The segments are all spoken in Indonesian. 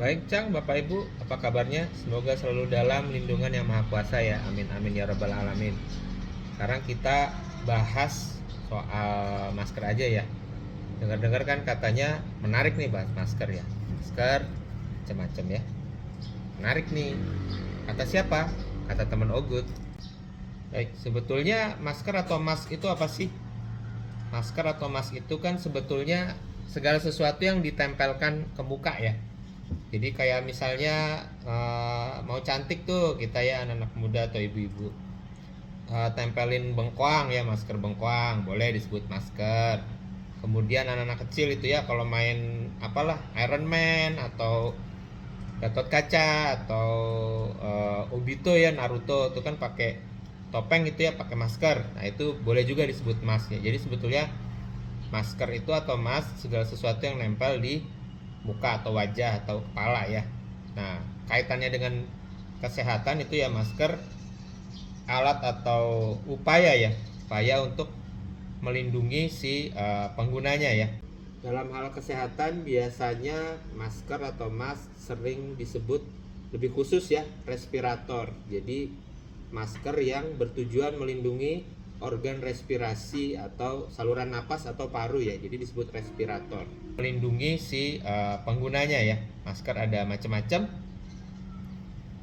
Baik Cang, Bapak Ibu, apa kabarnya? Semoga selalu dalam lindungan yang Maha Kuasa ya. Amin amin ya rabbal alamin. Sekarang kita bahas soal masker aja ya. Dengar-dengar kan katanya menarik nih bahas masker ya. Masker macam-macam ya. Menarik nih. Kata siapa? Kata teman Ogut. Baik, sebetulnya masker atau mask itu apa sih? Masker atau mask itu kan sebetulnya segala sesuatu yang ditempelkan ke muka ya. Jadi kayak misalnya mau cantik tuh kita ya anak-anak muda atau ibu-ibu, tempelin bengkoang ya, masker bengkoang boleh disebut masker. Kemudian anak-anak kecil itu ya kalau main apalah Iron Man atau Gatot Kaca atau Obito ya, Naruto itu kan pakai topeng itu ya, pakai masker. Nah itu boleh juga disebut mask ya. Jadi sebetulnya masker itu atau mask segala sesuatu yang nempel di muka atau wajah atau kepala ya. Nah kaitannya dengan kesehatan itu ya masker alat atau upaya untuk melindungi si penggunanya ya. Dalam hal kesehatan biasanya masker atau mask sering disebut lebih khusus ya respirator. Jadi masker yang bertujuan melindungi organ respirasi atau saluran napas atau paru ya. Jadi disebut respirator. Melindungi si penggunanya ya. Masker ada macam-macam.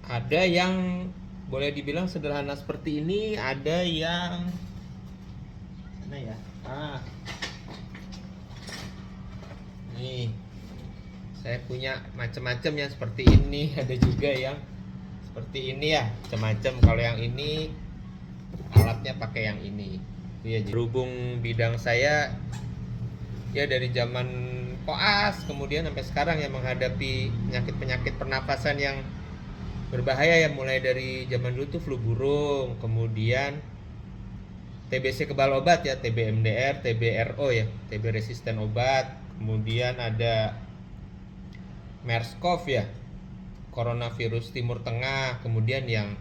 Ada yang boleh dibilang sederhana seperti ini, ada yang mana ya? Nih, saya punya macam-macam yang seperti ini, ada juga yang seperti ini ya, macam-macam. Kalau yang ini alatnya pakai yang ini. Ya, berhubung bidang saya ya dari zaman koas kemudian sampai sekarang ya menghadapi penyakit-penyakit pernapasan yang berbahaya ya, mulai dari zaman dulu tuh flu burung, kemudian TBC kebal obat ya, TB MDR, TB RO ya, TB resisten obat, kemudian ada MERS-CoV ya, coronavirus Timur Tengah, kemudian yang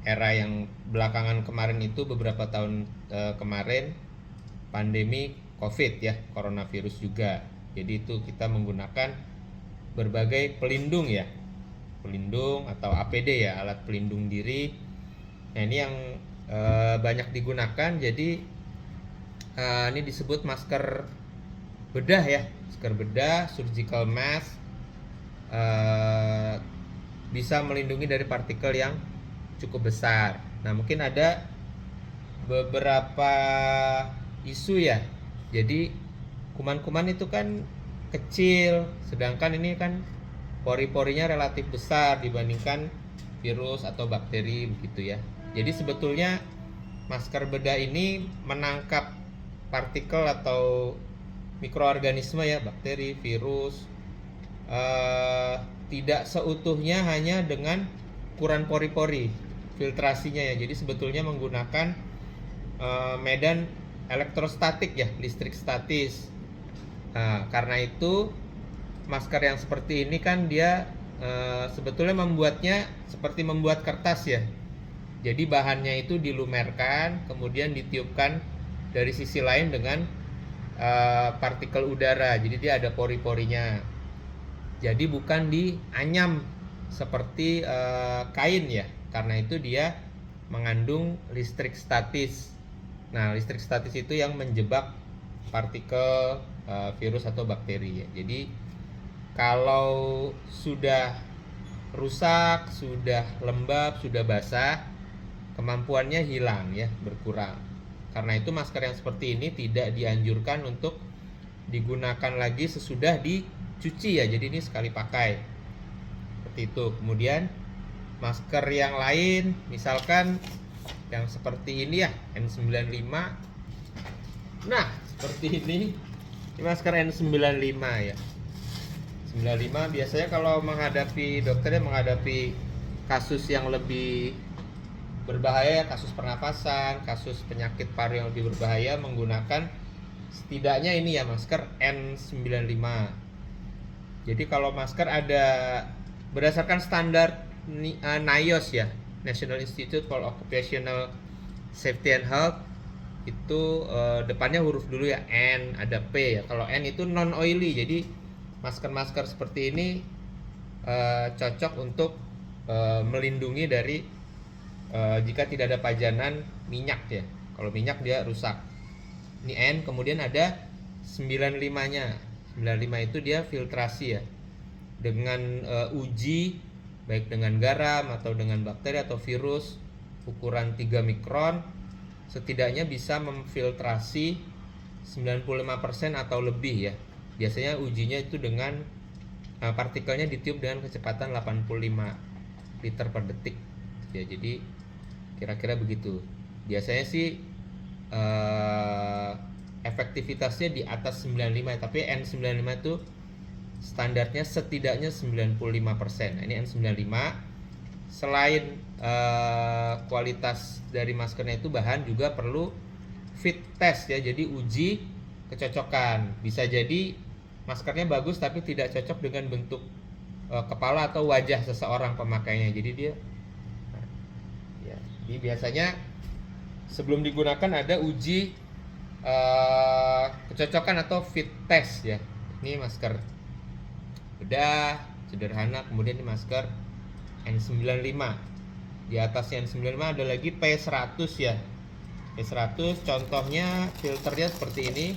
era yang belakangan kemarin itu beberapa tahun kemarin pandemi COVID ya, coronavirus juga. Jadi itu kita menggunakan berbagai pelindung ya, pelindung atau APD ya, alat pelindung diri. Nah ini yang banyak digunakan. Jadi ini disebut masker bedah ya, masker bedah, surgical mask, bisa melindungi dari partikel yang cukup besar. Nah mungkin ada beberapa isu ya. Jadi kuman-kuman itu kan kecil, sedangkan ini kan pori-porinya relatif besar dibandingkan virus atau bakteri begitu ya. Jadi sebetulnya masker bedah ini menangkap partikel atau mikroorganisme ya, bakteri, virus, tidak seutuhnya hanya dengan ukuran pori-pori filtrasinya ya. Jadi sebetulnya menggunakan medan elektrostatik ya, listrik statis. Nah, karena itu masker yang seperti ini kan dia sebetulnya membuatnya seperti membuat kertas ya. Jadi bahannya itu dilumerkan, kemudian ditiupkan dari sisi lain dengan partikel udara. Jadi dia ada pori-porinya. Jadi bukan dianyam seperti kain ya. Karena itu dia mengandung listrik statis. Nah, listrik statis itu yang menjebak partikel virus atau bakteri ya. Jadi kalau sudah rusak, sudah lembab, sudah basah, kemampuannya hilang ya, berkurang. Karena itu masker yang seperti ini tidak dianjurkan untuk digunakan lagi sesudah dicuci ya. Jadi ini sekali pakai. Seperti itu. Kemudian masker yang lain, misalkan yang seperti ini ya, N95. Nah, seperti ini. Ini masker N95 ya. 95 biasanya kalau menghadapi dokternya menghadapi kasus yang lebih berbahaya, kasus pernapasan, kasus penyakit paru yang lebih berbahaya, menggunakan setidaknya ini ya masker N95. Jadi kalau masker ada berdasarkan standar NIOSH ya, National Institute for Occupational Safety and Health, itu depannya huruf dulu ya, N, ada P ya. Kalau N itu non oily. Jadi masker-masker seperti ini cocok untuk melindungi dari jika tidak ada pajanan minyak ya. Kalau minyak dia rusak. Ini N, kemudian ada 95-nya. 95 itu dia filtrasi ya. Dengan uji baik dengan garam atau dengan bakteri atau virus ukuran 3 mikron setidaknya bisa memfiltrasi 95% atau lebih ya. Biasanya ujinya itu dengan partikelnya ditiup dengan kecepatan 85 liter per detik ya. Jadi kira-kira begitu. Biasanya sih efektivitasnya di atas 95, tapi N95 itu standarnya setidaknya 95%. Nah, ini N95. Selain kualitas dari maskernya itu bahan juga perlu fit test ya. Jadi uji kecocokan. Bisa jadi maskernya bagus tapi tidak cocok dengan bentuk kepala atau wajah seseorang pemakainya. Jadi dia ya, jadi biasanya sebelum digunakan ada uji kecocokan atau fit test ya. Ini masker bedah sederhana, kemudian ini masker N95. Di atasnya N95 ada lagi P100 ya. P100 contohnya filternya seperti ini.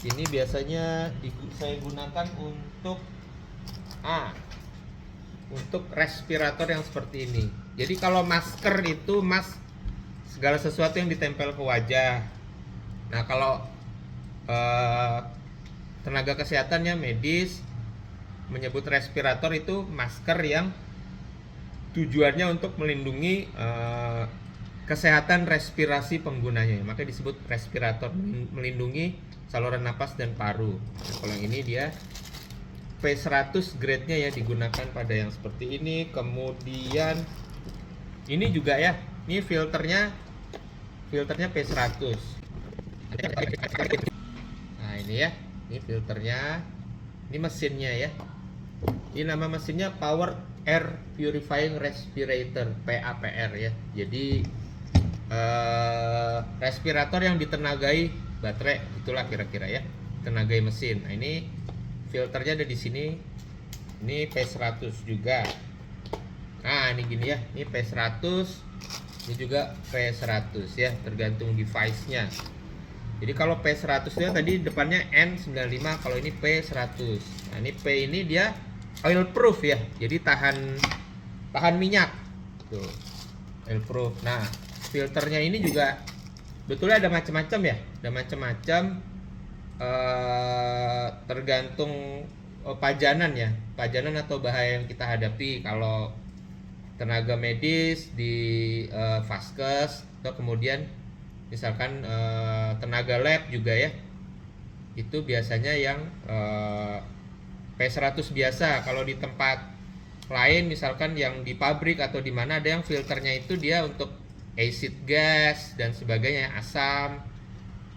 Ini biasanya saya gunakan untuk untuk respirator yang seperti ini. Jadi kalau masker itu segala sesuatu yang ditempel ke wajah. Nah, kalau tenaga kesehatannya medis menyebut respirator itu masker yang tujuannya untuk melindungi kesehatan respirasi penggunanya, maka disebut respirator, melindungi saluran napas dan paru. Nah, kalau yang ini dia P100 grade-nya ya, digunakan pada yang seperti ini. Kemudian ini juga ya, ini filternya P100. Nah, ini ya, ini filternya, ini mesinnya ya. Ini nama mesinnya Power Air Purifying Respirator, PAPR ya. Jadi respirator yang ditenagai baterai, itulah kira-kira ya, tenagai mesin. Nah, ini filternya ada di sini. Ini P100 juga. Nah, ini gini ya, ini P100, ini juga P100 ya, tergantung device-nya. Jadi kalau P100 nya tadi depannya N95, kalau ini P100. Nah, ini P ini dia oil proof ya, jadi tahan minyak tuh, oil proof. Nah, filternya ini juga betulnya ada macam-macam ya, ada macam-macam tergantung pajanan ya, pajanan atau bahaya yang kita hadapi. Kalau tenaga medis di vaskes, atau kemudian misalkan tenaga lab juga ya, itu biasanya yang P100 biasa. Kalau di tempat lain misalkan yang di pabrik atau di mana, ada yang filternya itu dia untuk acid gas dan sebagainya, asam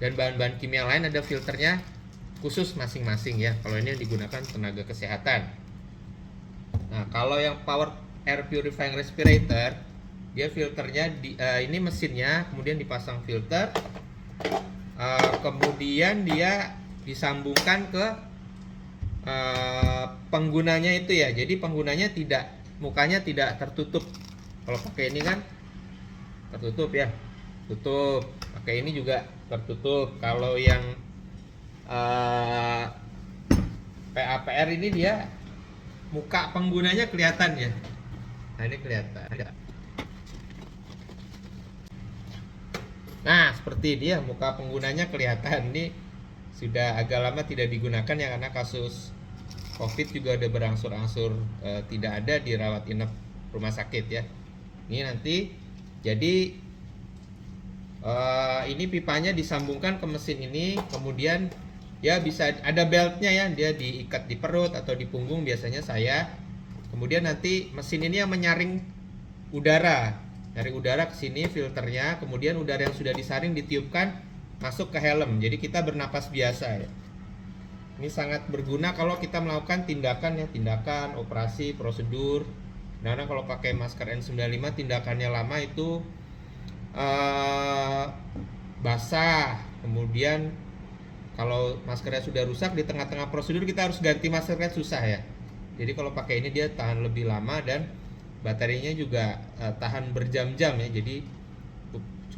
dan bahan-bahan kimia lain, ada filternya khusus masing-masing ya. Kalau ini yang digunakan tenaga kesehatan. Nah, kalau yang Power Air Purifying Respirator, dia filternya ini mesinnya, kemudian dipasang filter, kemudian dia disambungkan ke penggunanya itu ya. Jadi penggunanya mukanya tidak tertutup. Kalau pakai ini kan tertutup ya, tutup. Pakai ini juga tertutup. Kalau yang PAPR ini dia muka penggunanya kelihatan ya. Nah, ini kelihatan. Nah, seperti dia, muka penggunanya kelihatan. Ini sudah agak lama tidak digunakan ya, karena kasus COVID juga ada berangsur-angsur tidak ada di rawat inap rumah sakit ya. Ini nanti jadi ini pipanya disambungkan ke mesin ini, kemudian ya bisa ada beltnya ya, dia diikat di perut atau di punggung biasanya saya. Kemudian nanti mesin ini yang menyaring udara, dari udara ke sini filternya, kemudian udara yang sudah disaring ditiupkan masuk ke helm. Jadi kita bernapas biasa ya. Ini sangat berguna kalau kita melakukan tindakan operasi, prosedur. Karena kalau pakai masker N95 tindakannya lama itu basah. Kemudian kalau maskernya sudah rusak, di tengah-tengah prosedur kita harus ganti maskernya, susah ya. Jadi kalau pakai ini dia tahan lebih lama dan baterainya juga tahan berjam-jam ya. Jadi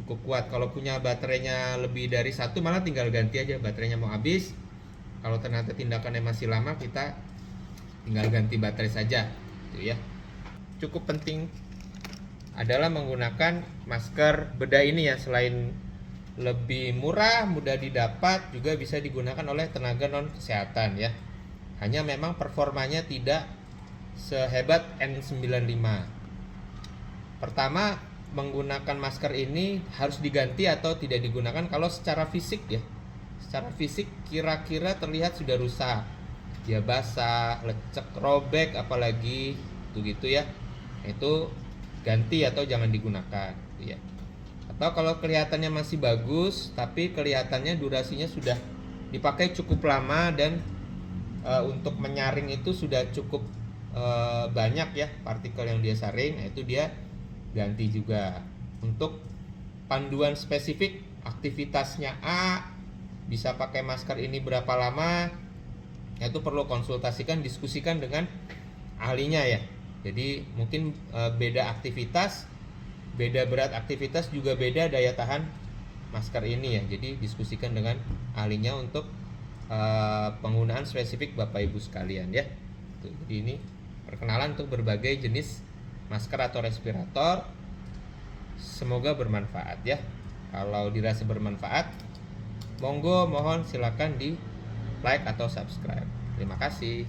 cukup kuat. Kalau punya baterainya lebih dari satu malah tinggal ganti aja, baterainya mau habis. Kalau ternyata tindakannya masih lama, kita tinggal ganti baterai saja, gitu ya. Cukup penting adalah menggunakan masker bedah ini ya. Selain lebih murah, mudah didapat, juga bisa digunakan oleh tenaga non kesehatan ya. Hanya memang performanya tidak sehebat N95. Pertama, menggunakan masker ini harus diganti atau tidak digunakan kalau secara fisik ya. Secara fisik kira-kira terlihat sudah rusak, dia basah, lecek, robek, apalagi gitu ya, itu ganti atau jangan digunakan gitu ya. Atau kalau kelihatannya masih bagus tapi kelihatannya durasinya sudah dipakai cukup lama dan untuk menyaring itu sudah cukup banyak ya partikel yang dia saring, nah itu dia ganti juga. Untuk panduan spesifik aktivitasnya A, bisa pakai masker ini berapa lama, itu perlu konsultasikan, diskusikan dengan ahlinya ya. Jadi mungkin beda aktivitas, beda berat aktivitas, juga beda daya tahan masker ini ya. Jadi diskusikan dengan ahlinya untuk penggunaan spesifik Bapak Ibu sekalian ya. Jadi ini perkenalan untuk berbagai jenis masker atau respirator. Semoga bermanfaat ya. Kalau dirasa bermanfaat, monggo mohon silakan di like atau subscribe. Terima kasih.